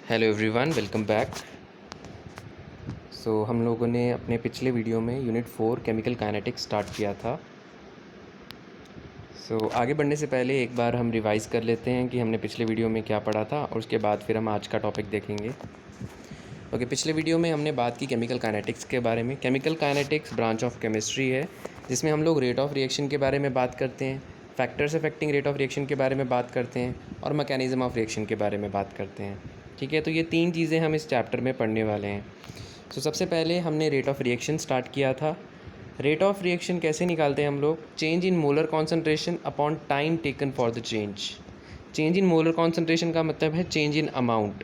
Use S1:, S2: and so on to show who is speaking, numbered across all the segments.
S1: Hello everyone, welcome back. हम लोगों ने अपने पिछले वीडियो में यूनिट 4 केमिकल काइनेटिक्स स्टार्ट किया था। आगे बढ़ने से पहले एक बार हम रिवाइज़ कर लेते हैं कि हमने पिछले वीडियो में क्या पढ़ा था और उसके बाद फिर हम आज का टॉपिक देखेंगे। पिछले वीडियो में हमने बात की केमिकल काइनेटिक्स के बारे में। Chemical kinetics branch of chemistry है जिसमें हम लोग रेट ऑफ रिएक्शन के बारे में बात करते हैं, factors affecting rate of reaction के बारे में बात करते हैं और मैकेनिज़्म ऑफ रिएक्शन के बारे में बात करते हैं। ठीक है, तो ये 3 चीज़ें हम इस चैप्टर में पढ़ने वाले हैं। सबसे पहले हमने रेट ऑफ रिएक्शन स्टार्ट किया था। रेट ऑफ रिएक्शन कैसे निकालते हैं हम लोग? Change in molar concentration upon time taken for the change. Change in molar concentration का मतलब है चेंज इन अमाउंट,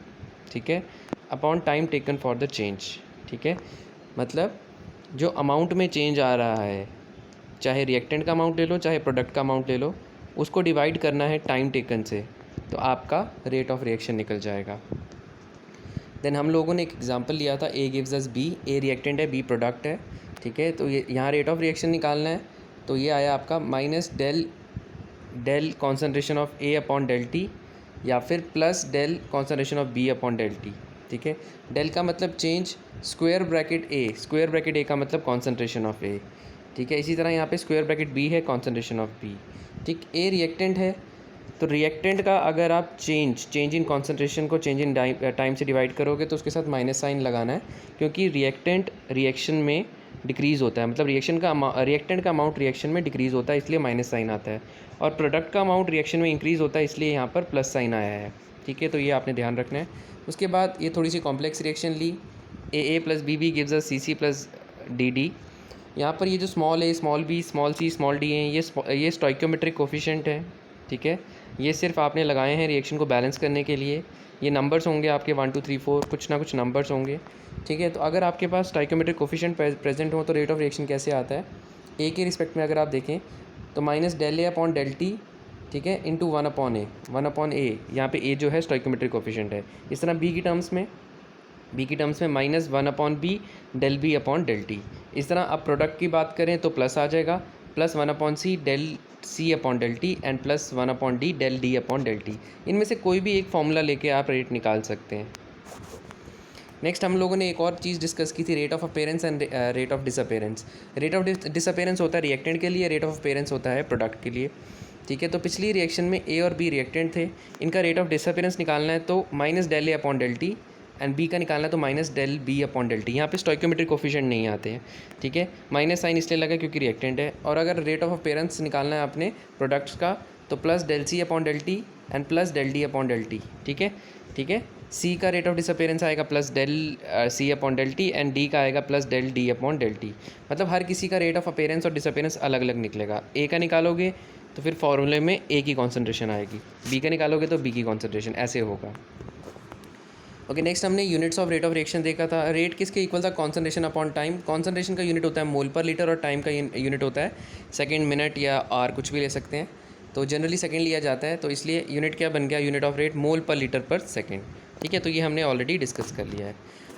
S1: ठीक है, upon time taken for the change. ठीक है, मतलब जो अमाउंट में चेंज आ रहा है, चाहे रिएक्टेंट का अमाउंट ले लो चाहे प्रोडक्ट का अमाउंट ले लो, उसको डिवाइड करना है टाइम टेकन से, तो आपका रेट ऑफ रिएक्शन निकल जाएगा। देन हम लोगों ने एक एग्जांपल लिया था, A gives us B. A reactant है, बी प्रोडक्ट है। ठीक है, तो ये यहाँ रेट ऑफ रिएक्शन निकालना है, तो ये आया आपका minus del concentration of A upon del T, या फिर plus del concentration of B upon del T. ठीक है, डेल का मतलब चेंज, स्क्वायर ब्रैकेट ए का मतलब कॉन्सेंट्रेशन ऑफ ए। ठीक है, इसी तरह यहाँ पे स्क्वायर ब्रैकेट बी है, कॉन्सेंट्रेशन ऑफ बी। ठीक, ए रिएक्टेंट है, तो रिएक्टेंट का अगर आप चेंज इन कॉन्सेंट्रेशन को चेंज इन टाइम से डिवाइड करोगे तो उसके साथ माइनस साइन लगाना है, क्योंकि रिएक्टेंट रिएक्शन में डिक्रीज़ होता है, मतलब रिएक्टेंट का अमाउंट रिएक्शन में डिक्रीज़ होता है, इसलिए माइनस साइन आता है, और प्रोडक्ट का अमाउंट रिएक्शन में इंक्रीज़ होता है, इसलिए यहाँ पर प्लस साइन आया है। ठीक है, तो ये आपने ध्यान रखना है। उसके बाद ये थोड़ी सी कॉम्प्लेक्स रिएक्शन ली, A plus B gives us C plus D. यहाँ पर ये जो small A, small B, small C, small D हैं, ये स्टोइकियोमेट्रिक कोफिशिएंट है। ठीक है, ये सिर्फ आपने लगाए हैं रिएक्शन को बैलेंस करने के लिए। ये नंबर्स होंगे आपके 1 2 3 4, कुछ ना कुछ नंबर्स होंगे। ठीक है, तो अगर आपके पास स्टोइकियोमेट्रिक कोफिशिएंट प्रेजेंट हो तो रेट ऑफ रिएक्शन कैसे आता है? ए के रिस्पेक्ट में अगर आप देखें तो minus del A upon del T, ठीक है, इंटू 1 अपॉन ए। यहाँ पे ए जो है स्टोइकियोमेट्रिक कोफिशिएंट है। इस तरह बी की टर्म्स में minus 1 upon B del B upon del T. इस तरह अब प्रोडक्ट की बात करें तो प्लस आ जाएगा, plus 1 upon C del C upon del T and plus 1 upon D del D upon del T. इनमें से कोई भी एक फॉर्मूला लेके आप रेट निकाल सकते हैं। नेक्स्ट हम लोगों ने एक और चीज़ डिस्कस की थी, rate of appearance and rate of disappearance. Rate of disappearance होता है रिएक्टेंट के लिए, रेट ऑफ अपेरेंस होता है प्रोडक्ट के लिए। ठीक है, तो पिछली रिएक्शन में ए और बी रिएक्टेंट थे, इनका रेट ऑफ डिसअपेरेंस निकालना है तो minus del A upon del T, and B का निकालना है तो minus del B upon del T. यहाँ पे स्टोइकियोमेट्रिक कोफिशिएंट नहीं आते हैं। ठीक है, माइनस साइन इसलिए लगा क्योंकि रिएक्टेंट है। और अगर रेट ऑफ अपेरेंस निकालना है अपने प्रोडक्ट्स का तो plus del C upon del T and plus del D upon del T. ठीक है, सी का रेट ऑफ डिसअपेरेंस आएगा plus del C upon del T and D का आएगा plus del D upon del T. मतलब हर किसी का रेट ऑफ अपेरेंस और डिसअपेरेंस अलग अलग निकलेगा। ए का निकालोगे तो फिर फॉर्मूले में ए की कॉन्सेंट्रेशन आएगी, बी का निकालोगे तो बी की कॉन्सेंट्रेशन, ऐसे होगा। ओके, नेक्स्ट हमने units of rate of reaction देखा था। रेट किसके इक्वल था? Concentration upon time. कॉन्सेंट्रेशन का यूनिट होता है मोल पर लीटर और टाइम का यूनिट होता है सेकेंड, मिनट या आर, कुछ भी ले सकते हैं। तो जनरली सेकेंड लिया जाता है, तो इसलिए यूनिट क्या बन गया? यूनिट ऑफ रेट मोल पर लीटर पर सेकेंड। ठीक है, तो ये हमने ऑलरेडी डिस्कस कर लिया है।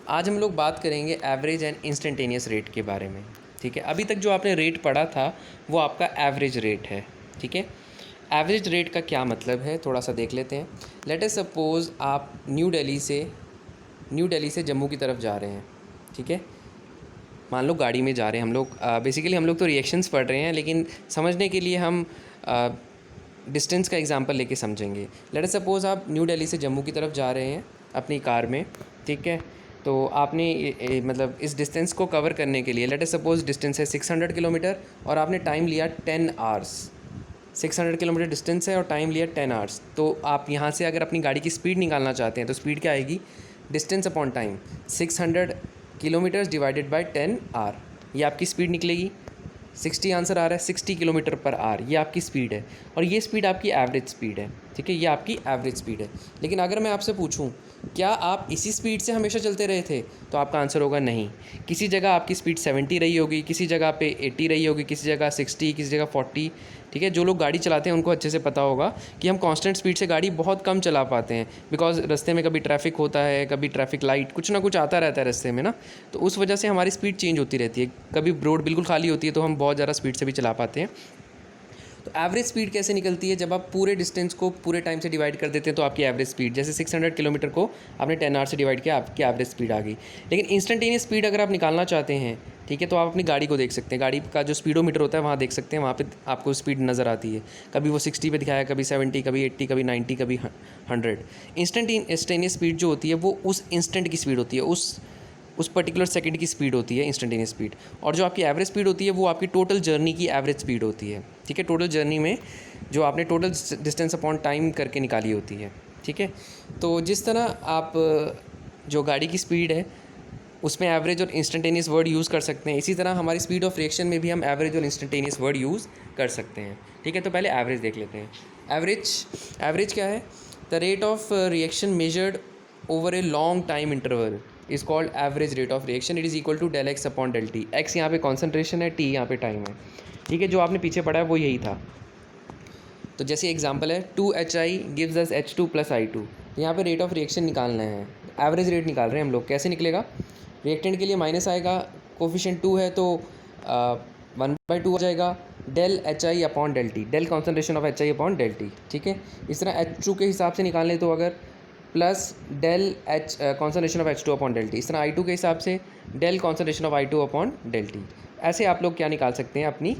S1: आज हम लोग बात करेंगे एवरेज एंड इंस्टेंटेनियस रेट के बारे में। ठीक है, अभी तक जो आपने रेट पढ़ा था वो आपका एवरेज रेट है। ठीक है, एवरेज रेट का क्या मतलब है थोड़ा सा देख लेते हैं। लेट अस सपोज़ आप न्यू दिल्ली से जम्मू की तरफ जा रहे हैं। ठीक है, मान लो गाड़ी में जा रहे हैं हम लोग। बेसिकली हम लोग तो रिएक्शंस पढ़ रहे हैं, लेकिन समझने के लिए हम डिस्टेंस का एग्जांपल लेके समझेंगे। लेट अस सपोज़ आप न्यू दिल्ली से जम्मू की तरफ जा रहे हैं अपनी कार में। ठीक है, तो आपने मतलब इस डिस्टेंस को कवर करने के लिए, लेट अस सपोज़ डिस्टेंस है 600 किलोमीटर और आपने टाइम लिया 10 आवर्स। 600 किलोमीटर डिस्टेंस है और टाइम लिया 10 आवर्स। तो आप यहाँ से अगर अपनी गाड़ी की स्पीड निकालना चाहते हैं तो स्पीड क्या आएगी? Distance upon time, 600 kilometres divided by 10 hour, ये आपकी स्पीड निकलेगी। 60 आंसर आ रहा है, 60 किलोमीटर पर आवर, ये आपकी स्पीड है, और ये स्पीड आपकी एवरेज स्पीड है। ठीक है, ये आपकी एवरेज स्पीड है। लेकिन अगर मैं आपसे पूछूं क्या आप इसी स्पीड से हमेशा चलते रहे थे, तो आपका आंसर होगा नहीं। किसी जगह आपकी स्पीड 70 रही होगी, किसी जगह पे 80 रही होगी, किसी जगह 60, किसी जगह 40। ठीक है, जो लोग गाड़ी चलाते हैं उनको अच्छे से पता होगा कि हम कांस्टेंट स्पीड से गाड़ी बहुत कम चला पाते हैं, बिकॉज रास्ते में कभी ट्रैफिक होता है, कभी ट्रैफिक लाइट, कुछ ना कुछ आता रहता है रास्ते में ना, तो उस वजह से हमारी स्पीड चेंज होती रहती है। कभी रोड बिल्कुल खाली होती है तो हम बहुत ज़्यादा स्पीड से भी चला पाते हैं। तो एवरेज स्पीड कैसे निकलती है? जब आप पूरे डिस्टेंस को पूरे टाइम से डिवाइड कर देते हैं तो आपकी एवरेज स्पीड, जैसे 600 किलोमीटर को आपने 10 आवर से डिवाइड किया, आपकी एवरेज स्पीड आ गई। लेकिन इंस्टेंटेनियस स्पीड अगर आप निकालना चाहते हैं, ठीक है, तो आप अपनी गाड़ी को देख सकते हैं, गाड़ी का जो स्पीडोमीटर होता है वहाँ देख सकते हैं, वहाँ पे आपको स्पीड नज़र आती है। कभी वो 60 पे दिखाया, कभी 70, कभी 80, कभी 90, कभी 100। इंस्टेंटेनियस स्पीड जो होती है वो उस इंस्टेंट की स्पीड होती है, उस पर्टिकुलर सेकंड की स्पीड होती है इंस्टेंटेनियस स्पीड। और जो आपकी एवरेज स्पीड होती है वो आपकी टोटल जर्नी की एवरेज स्पीड होती है, ठीक है, टोटल जर्नी में जो आपने टोटल डिस्टेंस अपॉन टाइम करके निकाली होती है, ठीक है। तो जिस तरह आप जो गाड़ी की स्पीड है उसमें एवरेज और इंस्टेंटेनियस वर्ड यूज़ कर सकते हैं, इसी तरह हमारी स्पीड ऑफ रिएक्शन में भी हम एवरेज और इंस्टेंटेनियस वर्ड यूज़ कर सकते हैं, ठीक है। तो पहले एवरेज देख लेते हैं। एवरेज क्या है? The rate of reaction measured over a long time interval is called average rate of reaction. It is equal to del X upon del T. X यहाँ पे कॉन्सेंट्रेशन है, टी यहाँ पे टाइम है, ठीक है। जो आपने पीछे पढ़ा है वो यही था। तो जैसे एग्जांपल है 2HI gives us H2 + I2। यहाँ पे रेट ऑफ रिएक्शन निकालना है, एवरेज रेट निकाल रहे हैं हम लोग। कैसे निकलेगा? रिएक्टेंट के लिए माइनस आएगा, कोफिशिएंट 2 है तो 1/2 हो जाएगा, del HI upon del T, del concentration of HI upon del T, ठीक है। इस तरह H2 के हिसाब से निकाल लें तो अगर plus del H concentration of H2 upon del T, इस तरह I2 के हिसाब से del concentration of I2 upon del T. ऐसे आप लोग क्या निकाल सकते हैं? अपनी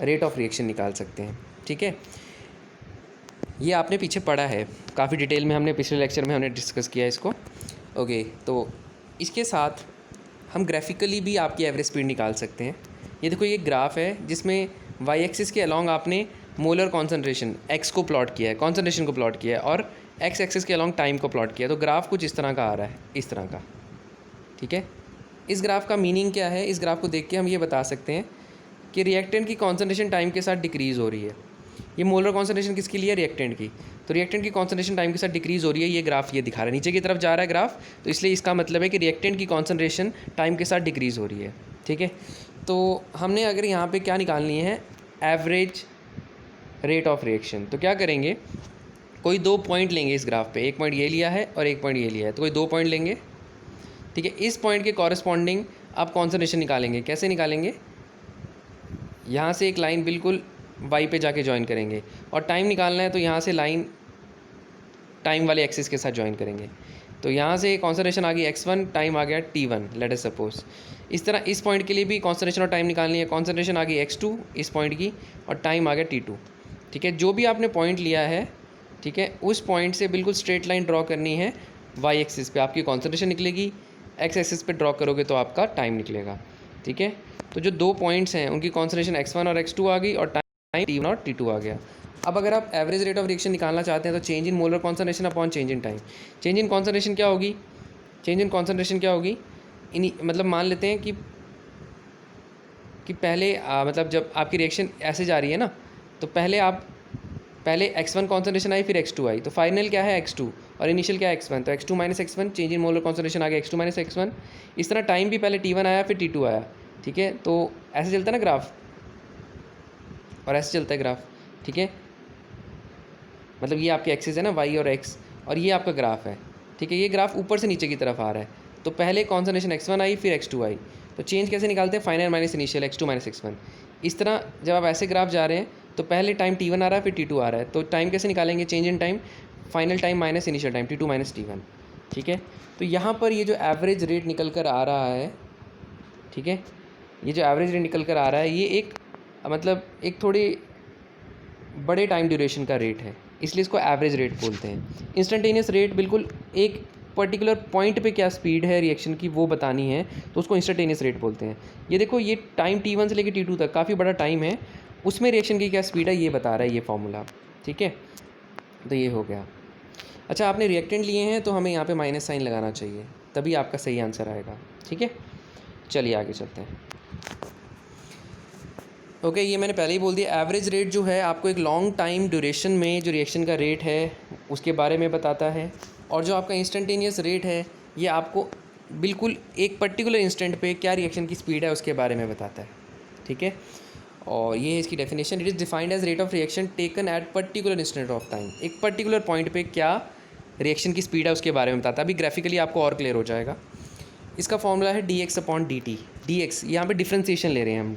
S1: रेट ऑफ रिएक्शन निकाल सकते हैं, ठीक है। ये आपने पीछे पढ़ा है, काफ़ी डिटेल में हमने पिछले लेक्चर में हमने डिस्कस किया इसको। ओके, तो इसके साथ हम ग्राफिकली भी आपकी एवरेज स्पीड निकाल सकते हैं। ये देखो, ये ग्राफ है जिसमें वाई एक्सिस के अलॉन्ग आपने मोलर कॉन्सेंट्रेशन एक्स को प्लॉट किया है, कॉन्सेंट्रेशन को प्लॉट किया है, और एक्स एक्सिस के अलॉन्ग टाइम को प्लॉट किया है। तो ग्राफ कुछ इस तरह का आ रहा है, इस तरह का, ठीक है। इस ग्राफ का मीनिंग क्या है? इस ग्राफ को देख के हम ये बता सकते हैं कि रिएक्टेंट की कॉन्सेंट्रेशन टाइम के साथ डिक्रीज़ हो रही है। ये मोलर कॉन्सेंट्रेशन किसकी लिए है? रिएक्टेंट की। तो रिएक्टेंट की कॉन्सेंट्रेशन टाइम के साथ डिक्रीज़ हो रही है, ये ग्राफ ये दिखा रहा है, नीचे की तरफ जा रहा है ग्राफ, तो इसलिए इसका मतलब है कि रिएक्टेंट की कॉन्सेंट्रेशन टाइम के साथ डिक्रीज़ हो रही है, ठीक है। तो हमने अगर यहाँ पे क्या निकालनी है? Average rate of reaction. तो क्या करेंगे? कोई 2 पॉइंट लेंगे इस ग्राफ पे, एक पॉइंट ये लिया है और एक पॉइंट ये लिया है, तो कोई 2 पॉइंट लेंगे, ठीक है। इस पॉइंट के कॉरस्पॉन्डिंग आप कॉन्सेंट्रेशन निकालेंगे। कैसे निकालेंगे? यहाँ से एक लाइन बिल्कुल वाई पे जाके ज्वाइन करेंगे, और टाइम निकालना है तो यहाँ से लाइन टाइम वाले एक्सिस के साथ ज्वाइन करेंगे। तो यहाँ से कॉन्सेंट्रेशन आ गई x1, टाइम आ गया t1, लेट अस सपोज। इस तरह इस पॉइंट के लिए भी कॉन्सेंट्रेशन और टाइम निकालनी है। कॉन्सेंट्रेशन आ गई x2 इस पॉइंट की, और टाइम आ गया t2, ठीक है। जो भी आपने पॉइंट लिया है, ठीक है, उस पॉइंट से बिल्कुल स्ट्रेट लाइन ड्रॉ करनी है। वाई एक्सिस पे आपकी कॉन्सेंट्रेशन निकलेगी, एक्स एक्सिस पे ड्रॉ करोगे तो आपका टाइम निकलेगा, ठीक है। तो जो 2 पॉइंट्स हैं उनकी कॉन्सेंट्रेशन x1 और x2 आ गई, और टाइम T1 और T2 आ गया। अब अगर आप एवरेज रेट ऑफ रिएक्शन निकालना चाहते हैं तो change in molar concentration upon change in time. Change in concentration क्या होगी? मतलब मान लेते हैं कि पहले मतलब जब आपकी रिएक्शन ऐसे जा रही है ना, तो पहले x1 कॉन्सेंट्रेशन आई, फिर x2 आई, तो फाइनल क्या है? x2, और इनिशियल क्या है? x1। तो x2 - x1, change in molar concentration आ गया x2 - x1। इस तरह टाइम भी पहले t1 आया, फिर t2 आया, ठीक है। तो ऐसे चलता है ना ग्राफ, और ऐसे चलता है ग्राफ, ठीक है। मतलब ये आपके एक्सिस है ना, वाई और एक्स, और ये आपका ग्राफ है, ठीक है। ये ग्राफ ऊपर से नीचे की तरफ आ रहा है, तो पहले कॉन्सेंट्रेशन x1 आई, फिर x2 आई। तो चेंज कैसे निकालते हैं? Final minus initial, x2 - x1। इस तरह जब आप ऐसे ग्राफ जा रहे हैं तो पहले टाइम t1 आ रहा है, फिर t2 आ रहा है, तो टाइम कैसे निकालेंगे? Change in time, final time minus initial time, t2 - t1, ठीक है। तो यहाँ पर ये जो एवरेज रेट निकल कर आ रहा है, ठीक है, ये जो एवरेज रेट निकल कर आ रहा है, ये एक मतलब एक थोड़ी बड़े टाइम ड्यूरेशन का रेट है, इसलिए इसको एवरेज रेट बोलते हैं। इंस्टेंटेनियस रेट बिल्कुल एक पर्टिकुलर पॉइंट पे क्या स्पीड है रिएक्शन की वो बतानी है, तो उसको इंस्टेंटेनियस रेट बोलते हैं। ये देखो, ये टाइम t1 से लेकर t2 तक काफ़ी बड़ा टाइम है, उसमें रिएक्शन की क्या स्पीड है ये बता रहा है ये फॉर्मूला, ठीक है। तो ये हो गया। अच्छा, आपने रिएक्टेंट लिए हैं तो हमें यहाँ पे माइनस साइन लगाना चाहिए, तभी आपका सही आंसर आएगा, ठीक है। चलिए आगे चलते हैं। ओके, ये मैंने पहले ही बोल दिया, एवरेज रेट जो है आपको एक लॉन्ग टाइम ड्यूरेशन में जो रिएक्शन का रेट है उसके बारे में बताता है, और जो आपका इंस्टेंटेनियस रेट है ये आपको बिल्कुल एक पर्टिकुलर इंस्टेंट पे क्या रिएक्शन की स्पीड है उसके बारे में बताता है, ठीक है। और ये है इसकी definition. It is defined as rate of reaction taken at particular instant of time. एक पर्टिकुलर पॉइंट पे क्या रिएक्शन की स्पीड है उसके बारे में बताता है। अभी ग्राफिकली आपको और क्लियर हो जाएगा। इसका फॉर्मूला है dx/dt। dx यहाँ पे डिफ्रेंसिएशन ले रहे हैं हम,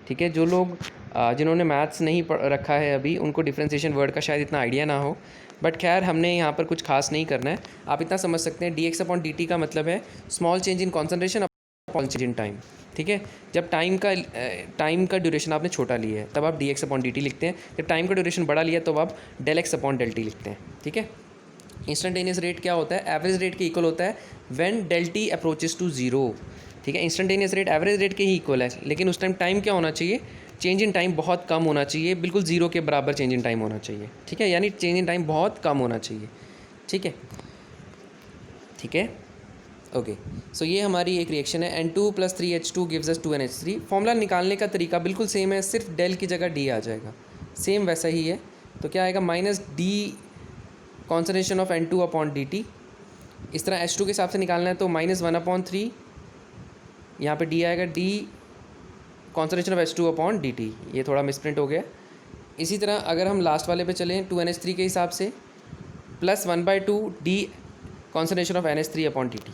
S1: ठीक है। जो लोग जिन्होंने मैथ्स नहीं रखा है अभी उनको डिफ्रेंसिएशन वर्ड का शायद इतना आइडिया ना हो, बट खैर हमने यहाँ पर कुछ खास नहीं करना है। आप इतना समझ सकते हैं dx/dt का मतलब है small change in concentration upon change in time. ठीक है, जब टाइम का ड्यूरेशन आपने छोटा लिया है तब आप dx/dt लिखते हैं, जब टाइम का ड्यूरेशन बड़ा लिया तो आप del x/del t लिखते हैं। ठीक है, इंस्टेंटेनियस रेट क्या होता है, एवरेज रेट के इक्वल होता है when del t approaches to zero. ठीक है, इंस्टेंटेनियस रेट एवरेज रेट के ही इक्वल है, लेकिन उस टाइम क्या होना चाहिए, चेंज इन टाइम बहुत कम होना चाहिए, बिल्कुल जीरो के बराबर चेंज इन टाइम होना चाहिए। ठीक है, यानी चेंज इन टाइम बहुत कम होना चाहिए। ठीक है, ठीक है, ओके। सो ये हमारी एक रिएक्शन है, N2 + 3H2 gives us 2NH3। Formula निकालने का तरीका बिल्कुल सेम है, सिर्फ डेल की जगह डी आ जाएगा, सेम वैसा ही है। तो क्या आएगा, -d कॉन्सन्ट्रेशन ऑफ N2/dt। इस तरह H2 के हिसाब से निकालना है तो -1/3, यहाँ पे d आएगा, d कॉन्सन्ट्रेशन ऑफ H2/dt। ये थोड़ा मिसप्रिंट हो गया। इसी तरह अगर हम लास्ट वाले पे चलें 2NH3 के हिसाब से, +1/2 d कॉन्सन्ट्रेशन ऑफ NH3/dt।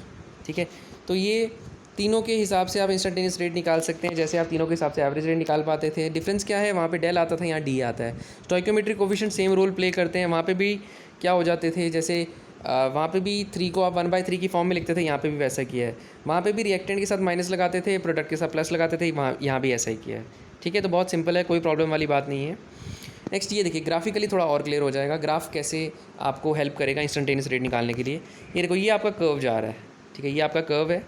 S1: ठीक है, तो ये तीनों के हिसाब से आप इंस्टेंटेनियस रेट निकाल सकते हैं, जैसे आप तीनों के हिसाब से एवरेज रेट निकाल पाते थे। डिफरेंस क्या है, वहाँ पे डेल आता था, यहाँ डी आता है। Stoichiometric coefficient same role play करते हैं, वहाँ पे भी क्या हो जाते थे, जैसे वहाँ पे भी 3 को आप 1/3 की फॉर्म में लिखते थे, यहाँ पे भी वैसा किया है। वहाँ पे भी रिएक्टेंट के साथ माइनस लगाते थे, प्रोडक्ट के साथ प्लस लगाते थे, वहाँ यहाँ भी ऐसा ही किया है। ठीक है, तो बहुत सिंपल है, कोई प्रॉब्लम वाली बात नहीं है। नेक्स्ट ये देखिए, ग्राफिकली थोड़ा और क्लियर हो जाएगा, ग्राफ कैसे आपको हेल्प करेगा इंस्टेंटेनियस रेट निकालने के लिए। ये देखो, ये आपका कर्व जा रहा है। ठीक है, ये आपका कर्व है।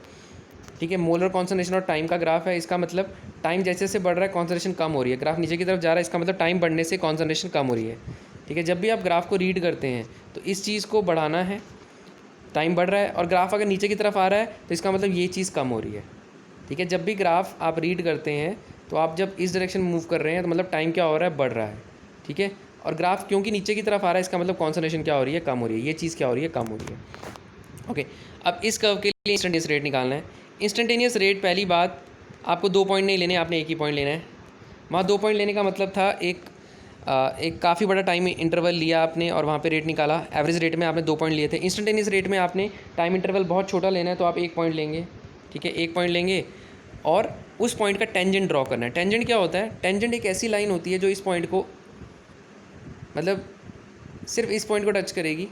S1: ठीक है, मोलर कॉन्सन्ट्रेशन और टाइम का ग्राफ है। इसका मतलब टाइम जैसे जैसे बढ़ रहा है कॉन्सन्ट्रेशन कम हो रही है, ग्राफ नीचे की तरफ जा रहा है, इसका मतलब टाइम बढ़ने से कॉन्सन्ट्रेशन कम हो रही है। ठीक है, जब भी आप ग्राफ को रीड करते हैं तो इस चीज़ को बढ़ाना है, टाइम बढ़ रहा है, और ग्राफ अगर नीचे की तरफ आ रहा है तो इसका मतलब ये चीज़ कम हो रही है। ठीक है, जब भी ग्राफ आप रीड करते हैं तो आप जब इस डायरेक्शन में मूव कर रहे हैं तो मतलब टाइम क्या हो रहा है, बढ़ रहा है। ठीक है, और ग्राफ क्योंकि नीचे की तरफ आ रहा है, इसका मतलब कॉन्सन्ट्रेशन क्या हो रही है, कम हो रही है। ये चीज़ क्या हो रही है, कम हो रही है। ओके, अब इस कर्व के लिए इंस्टेंटेनियस रेट निकालना है। इंस्टेंटेनियस रेट, पहली बात, आपको 2 पॉइंट नहीं लेने, आपने एक ही पॉइंट लेना है। वहाँ 2 पॉइंट लेने का मतलब था एक काफ़ी बड़ा टाइम इंटरवल लिया आपने और वहाँ पे रेट निकाला। एवरेज रेट में आपने 2 पॉइंट लिए थे। इंस्टेंटेनियस रेट में आपने टाइम इंटरवल बहुत छोटा लेना है, तो आप 1 पॉइंट लेंगे। ठीक है, 1 पॉइंट लेंगे और उस पॉइंट का टेंजेंट ड्रॉ करना है। टेंजेंट क्या होता है, टेंजेंट एक ऐसी लाइन होती है जो इस पॉइंट को, मतलब सिर्फ इस पॉइंट को टच करेगी,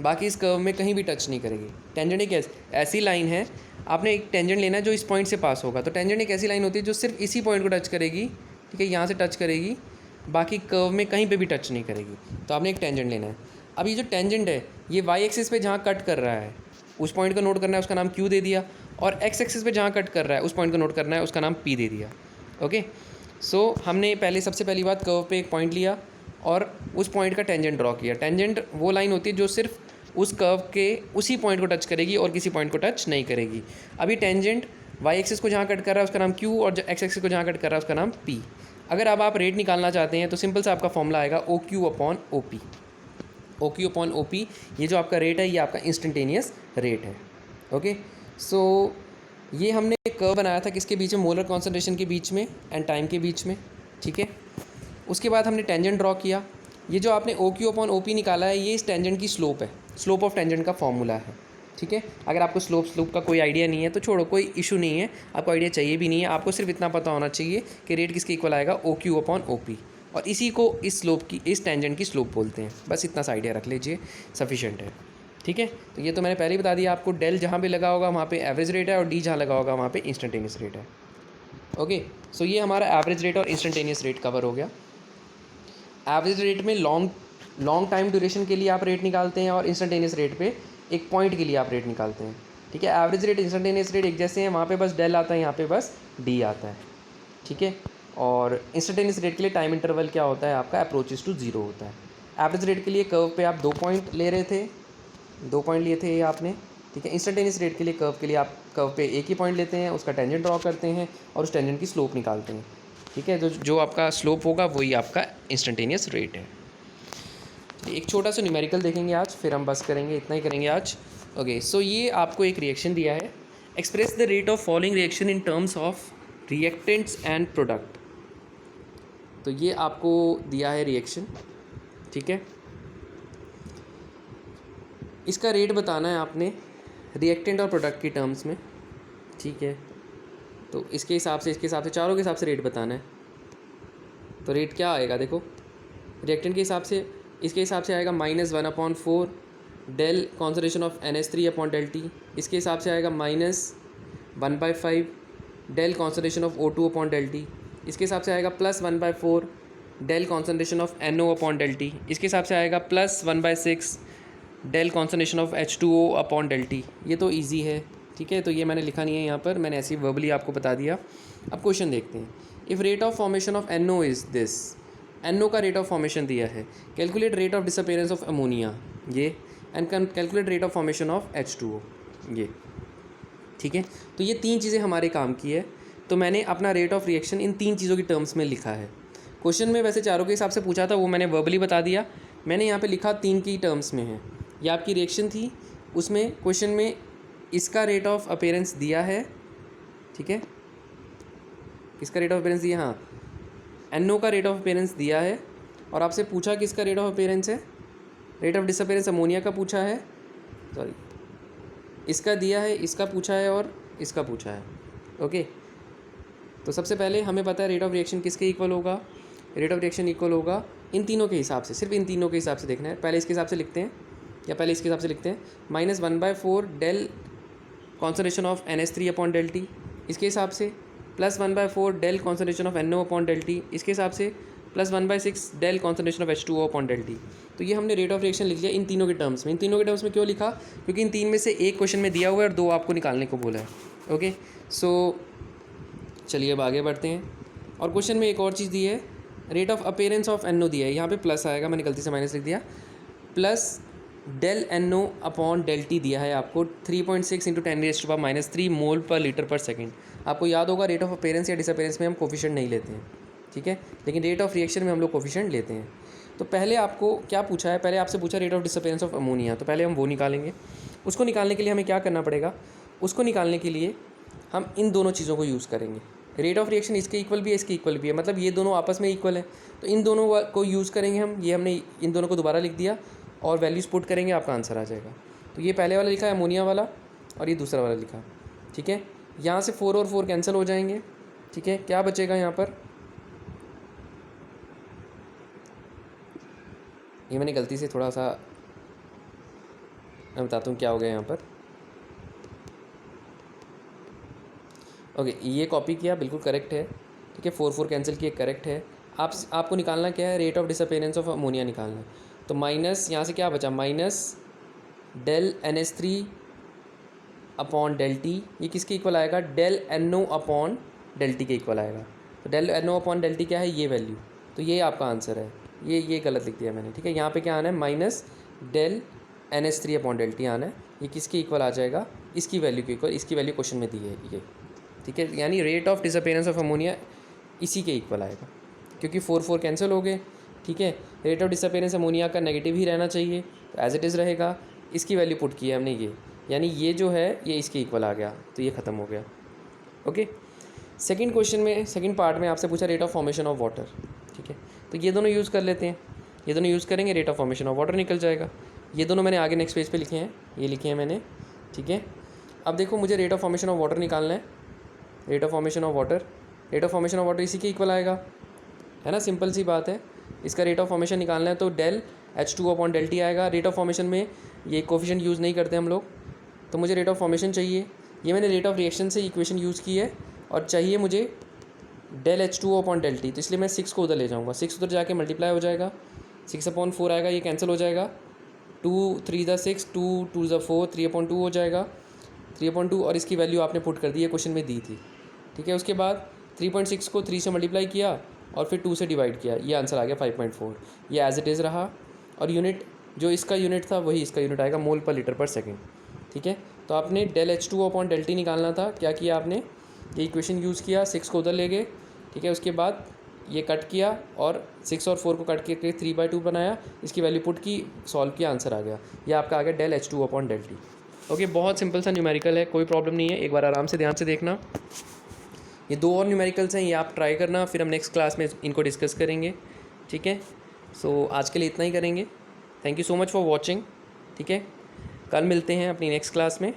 S1: बाकी इस कर्व में कहीं भी टच नहीं करेगी। टेंजेंट एक ऐसी लाइन है, आपने एक टेंजेंट लेना है जो इस पॉइंट से पास होगा। तो टेंजेंट एक ऐसी लाइन होती है जो सिर्फ इसी पॉइंट को टच करेगी। ठीक है, यहाँ से टच करेगी, बाकी कर्व में कहीं पे भी टच नहीं करेगी। तो आपने एक टेंजेंट लेना है। अब ये जो टेंजेंट है, ये वाई एक्सिस पे जहाँ कट कर रहा है उस पॉइंट को नोट करना है, उसका नाम क्यू दे दिया, और एक्स एक्सिस पे जहाँ कट कर रहा है उस पॉइंट को नोट करना है, उसका नाम पी दे दिया। ओके, सो हमने सबसे पहली बात कर्व पे एक पॉइंट लिया और उस पॉइंट का टेंजेंट ड्रॉ किया। टेंजेंट वो लाइन होती है जो सिर्फ उस कर्व के उसी पॉइंट को टच करेगी और किसी पॉइंट को टच नहीं करेगी। अभी टेंजेंट वाई एक्सिस को जहाँ कट कर रहा है उसका नाम क्यू, और एक्स एक्सिस को जहाँ कट कर रहा है उसका नाम पी। अगर अब आप रेट निकालना चाहते हैं तो सिंपल सा आपका फॉर्मूला आएगा OQ/OP। OQ/OP, ये जो आपका रेट है ये आपका इंस्टेंटेनियस रेट है। ओके, सो ये हमने कर्व बनाया था किसके बीच में, मोलर कॉन्सेंट्रेशन के बीच में एंड टाइम के बीच में। ठीक है, उसके बाद हमने टेंजेंट ड्रॉ किया। ये जो आपने OQ/OP निकाला है, ये इस टेंजेंट की स्लोप है, स्लोप ऑफ टेंजेंट का फॉर्मूला है। ठीक है, अगर आपको स्लोप का कोई आइडिया नहीं है तो छोड़ो, कोई इशू नहीं है, आपको आइडिया चाहिए भी नहीं है। आपको सिर्फ इतना पता होना चाहिए कि रेट किसके इक्वल आएगा, OQ/OP, और इसी को इस स्लोप की, इस टेंजेंट की स्लोप बोलते हैं। बस इतना सा आइडिया रख लीजिए, सफिशिएंट है। ठीक है, तो ये तो मैंने पहले ही बता दिया आपको, डेल जहाँ पे लगा होगा वहाँ पे एवरेज रेट है और डी जहाँ लगा होगा वहाँ पे इंस्टेंटेनियस रेट है। ओके, सो ये हमारा एवरेज रेट और इंस्टेंटेनियस रेट कवर हो गया। एवरेज रेट में लॉन्ग टाइम ड्यूरेशन के लिए आप रेट निकालते हैं और इंस्टेंटेनियस रेट पे एक पॉइंट के लिए आप रेट निकालते हैं। ठीक है, एवरेज रेट इंस्टेंटेनियस रेट एक जैसे हैं, वहाँ पे बस डेल आता है, यहाँ पे बस डी आता है। ठीक है, और इंस्टेंटेनियस रेट के लिए टाइम इंटरवल क्या होता है आपका, अप्रोचेस टू जीरो होता है। एवरेज रेट के लिए कर्व पे आप 2 पॉइंट ले रहे थे, 2 पॉइंट लिए थे ये आपने। ठीक है, इंस्टेंटेनियस रेट के लिए कर्व के लिए आप कर्व पे एक ही पॉइंट लेते हैं, उसका टेंजेंट ड्रॉ करते हैं और उस टेंजेंट की स्लोप निकालते हैं। ठीक है, जो आपका स्लोप होगा वही आपका इंस्टेंटेनियस रेट है। एक छोटा सा न्यूमेरिकल देखेंगे आज, फिर हम बस करेंगे, इतना ही करेंगे आज। ओके, सो ये आपको एक रिएक्शन दिया है, express the rate of following reaction in terms of reactants and product. तो ये आपको दिया है रिएक्शन। ठीक है, इसका रेट बताना है आपने रिएक्टेंट और प्रोडक्ट की टर्म्स में। ठीक है, तो इसके हिसाब से चारों के हिसाब से रेट बताना है। तो रेट क्या आएगा देखो, रिएक्टेंट के हिसाब से, इसके हिसाब से आएगा -1/4 del concentration of NH3 upon del T. इसके हिसाब से आएगा -1/5 del concentration of O2 upon del T. इसके हिसाब से आएगा +1/4 del concentration of NO upon del T. इसके हिसाब से आएगा +1/6 del concentration of H2O upon del T. ये तो ईजी है, ठीक है, तो ये मैंने लिखा नहीं है यहाँ पर, मैंने ऐसे ही वर्बली आपको बता दिया। अब क्वेश्चन देखते हैं। If rate of formation of NO is this, NO का रेट ऑफ फॉर्मेशन दिया है, calculate rate of disappearance of ammonia ये, and calculate rate of formation of H2O ये, ठीक है। तो ये तीन चीज़ें हमारे काम की है, तो मैंने अपना रेट ऑफ रिएक्शन इन तीन चीज़ों की टर्म्स में लिखा है। क्वेश्चन में वैसे चारों के हिसाब से पूछा था, वो मैंने वर्बली बता दिया, मैंने यहाँ पे लिखा तीन की टर्म्स में है। ये आपकी रिएक्शन थी, उसमें क्वेश्चन में इसका रेट ऑफ अपीयरेंस दिया है, ठीक है, किसका रेट ऑफ अपीयरेंस दिया, हाँ NO का रेट ऑफ अपीयरेंस दिया है, और आपसे पूछा किसका रेट ऑफ अपीयरेंस है, रेट ऑफ डिसअपीयरेंस अमोनिया का पूछा है, सॉरी इसका दिया है, इसका पूछा है और इसका पूछा है। ओके, तो सबसे पहले हमें पता है रेट ऑफ रिएक्शन किसके इक्वल होगा, रेट ऑफ रिएक्शन इक्वल होगा इन तीनों के हिसाब से, सिर्फ इन तीनों के हिसाब से देखना है। पहले इसके हिसाब से लिखते हैं, या पहले इसके हिसाब से लिखते हैं, -1/4 del concentration of NH3 upon del T. इसके हिसाब से +1/4 del concentration of NO upon del T. इसके हिसाब से +1/6 del concentration of H2O upon del T. तो ये हमने रेट ऑफ रिएक्शन लिख लिया इन तीनों के टर्म्स में। इन तीनों के टर्म्स में क्यों लिखा, क्योंकि इन तीन में से एक क्वेश्चन में दिया हुआ है और दो आपको निकालने को बोला है। ओके, सो चलिए अब आगे बढ़ते हैं। और क्वेश्चन में एक और चीज़ दी है, rate of appearance of NO दिया है, यहाँ पे प्लस आएगा, मैंने गलती से माइनस लिख दिया, plus del NO upon del T दिया है आपको 3.6 × 10⁻³ मोल पर लीटर पर सेकेंड। आपको याद होगा रेट ऑफ अपीयरेंस या डिसअपीयरेंस में हम कोफिशिएंट नहीं लेते हैं, ठीक है, लेकिन रेट ऑफ रिएक्शन में हम लोग कोफिशिएंट लेते हैं। तो पहले आपको क्या पूछा है, पहले आपसे पूछा rate of disappearance of ammonia, तो पहले हम वो निकालेंगे। उसको निकालने के लिए हमें क्या करना पड़ेगा, उसको निकालने के लिए हम इन दोनों चीज़ों को यूज़ करेंगे। रेट ऑफ रिएक्शन इसके इक्वल भी है, इसके इक्वल भी है, मतलब ये दोनों आपस में इक्वल है, तो इन दोनों को यूज़ करेंगे हम। ये हमने इन दोनों को दोबारा लिख दिया और वैल्यूज़ पुट करेंगे, आपका आंसर आ जाएगा। तो ये पहले वाला लिखा है अमोनिया वाला, और ये दूसरा वाला लिखा, ठीक है। यहाँ से 4 और 4 कैंसिल हो जाएंगे, ठीक है। क्या बचेगा यहाँ पर, ये मैंने गलती से थोड़ा सा, मैं बताता हूँ क्या हो गया यहाँ पर। ओके, ये कॉपी किया, बिल्कुल करेक्ट है, ठीक है। 4 4 कैंसिल किए, करेक्ट है। आपको निकालना क्या है, rate of disappearance of ammonia निकालना है। तो माइनस यहाँ से क्या बचा, minus del NH3 upon del T, ये किसके इक्वल आएगा, del NO upon del T के इक्वल आएगा। तो del NO upon del T क्या है, ये वैल्यू, तो ये आपका आंसर है। ये गलत लिख दिया मैंने, ठीक है। यहाँ पे क्या आना है, minus del NH3 upon del T आना है। ये किसके इक्वल आ जाएगा, इसकी वैल्यू के इक्वल, इसकी वैल्यू क्वेश्चन में दी है ये, ठीक है। यानी rate of disappearance of ammonia इसी के इक्वल आएगा, क्योंकि 4 4 कैंसिल हो गए, ठीक है। रेट ऑफ डिसअपीयरेंस अमोनिया का नेगेटिव ही रहना चाहिए, तो एज इट इज़ रहेगा। इसकी वैल्यू पुट की है हमने ये, यानी ये जो है ये इसके इक्वल आ गया, तो ये ख़त्म हो गया। ओके, सेकंड क्वेश्चन में, सेकंड पार्ट में आपसे पूछा rate of formation of water, ठीक है। तो ये दोनों यूज़ कर लेते हैं, ये दोनों यूज़ करेंगे, rate of formation of water निकल जाएगा। ये दोनों मैंने आगे नेक्स्ट पेज पे लिखे हैं, ये लिखे हैं मैंने, ठीक है। अब देखो, मुझे rate of formation of water निकालना है, rate of formation of water, rate of formation of water इसी के इक्वल आएगा, है ना, सिंपल सी बात है। इसका रेट ऑफ फॉर्मेशन निकालना है तो del H2O upon del T आएगा। रेट ऑफ फॉर्मेशन में ये कोफिशिएंट यूज़ नहीं करते हम लोग, तो मुझे रेट ऑफ फॉर्मेशन चाहिए। ये मैंने रेट ऑफ रिएक्शन से इक्वेशन यूज़ की है, और चाहिए मुझे del H2O upon del T, तो इसलिए मैं 6 को उधर ले जाऊँगा, 6 उधर जाके मल्टीप्लाई हो जाएगा, 6/4 आएगा, ये कैंसिल हो जाएगा, 2 3 × 6, 2 2 × 4, 3/2 हो जाएगा, 3/2, और इसकी वैल्यू आपने पुट कर दी है, क्वेश्चन में दी थी, ठीक है। उसके बाद 3.6 को 3 से मल्टीप्लाई किया और फिर 2 से डिवाइड किया, ये आंसर आ गया 5.4। ये एज इट इज़ रहा, और यूनिट जो इसका यूनिट था वही इसका यूनिट आएगा, मोल पर लीटर पर सेकेंड, ठीक है। तो आपने del H2O upon del T निकालना था, क्या किया आपने, ये इक्वेशन यूज़ किया, 6 को उधर ले गए, ठीक है। उसके बाद ये कट किया और 6 और 4 को कट करके 3/2 बनाया, इसकी वैल्यू पुट की, सॉल्व किया, आंसर आ गया। ये आपका आ गया del H2O upon del T. Okay, बहुत सिंपल सा न्यूमेरिकल है, कोई प्रॉब्लम नहीं है, एक बार आराम से ध्यान से देखना। ये 2 और न्यूमेरिकल्स हैं, ये आप ट्राई करना, फिर हम नेक्स्ट क्लास में इनको डिस्कस करेंगे, ठीक है। सो आज के लिए इतना ही करेंगे। Thank you so much for watching, ठीक है। कल मिलते हैं अपनी नेक्स्ट क्लास में।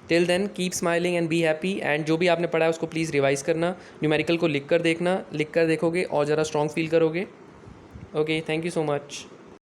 S1: Till then keep smiling and be happy. And जो भी आपने पढ़ा है उसको प्लीज़ रिवाइज़ करना, न्यूमेरिकल को लिख कर देखना, लिख कर देखोगे और ज़रा स्ट्रॉन्ग फील करोगे। Okay, thank you so much.